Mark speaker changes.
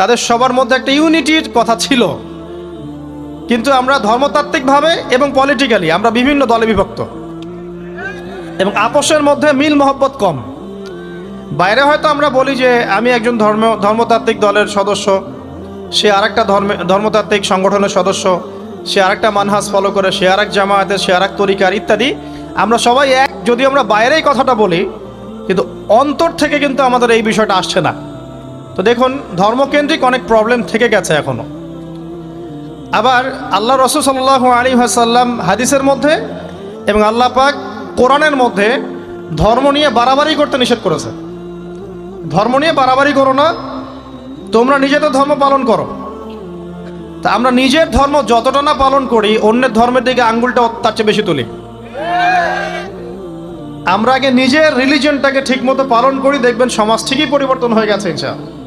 Speaker 1: তাদের সবার মধ্যে একটা ইউনিটির কথা ছিল, কিন্তু আমরা ধর্মতাত্ত্বিকভাবে এবং পলিটিক্যালি আমরা বিভিন্ন দলে বিভক্ত এবং আপসের মধ্যে মিল মহব্বত কম। বাইরে হয়তো আমরা বলি যে আমি একজন ধর্মতাত্ত্বিক দলের সদস্য, সে আরেকটা ধর্মতাত্ত্বিক সংগঠনের সদস্য, সে আরেকটা মানহাজ ফলো করে, সে আরেক জামায়াতের, সে আরেক তরিকার ইত্যাদি। আমরা সবাই এক, যদি আমরা বাইরেই কথাটা বলি, কিন্তু অন্তর থেকে কিন্তু আমাদের এই বিষয়টা আসছে না। তো দেখুন, ধর্মকেন্দ্রিক অনেক প্রবলেম থেকে গেছে এখনো। আবার আল্লাহ রাসূল সাল্লাল্লাহু আলাইহি ওয়াসাল্লাম হাদিসের মধ্যে এবং আল্লাহ পাক কোরআনের মধ্যে ধর্ম নিয়ে বাড়াবাড়ি করতে নিষেধ করেছে। ধর্ম নিয়ে বাড়াবাড়ি করো না, তোমরা নিজেদের ধর্ম পালন করো। তা আমরা নিজের ধর্ম যতটা না পালন করি, অন্যের ধর্মের দিকে আঙ্গুলটা তার চেয়ে বেশি তুলি। আমরা আগে নিজের রিলিজিয়নটাকে ঠিক মতো পালন করি, দেখবেন সমাজ ঠিকই পরিবর্তন হয়ে গেছে ইনশাআল্লাহ।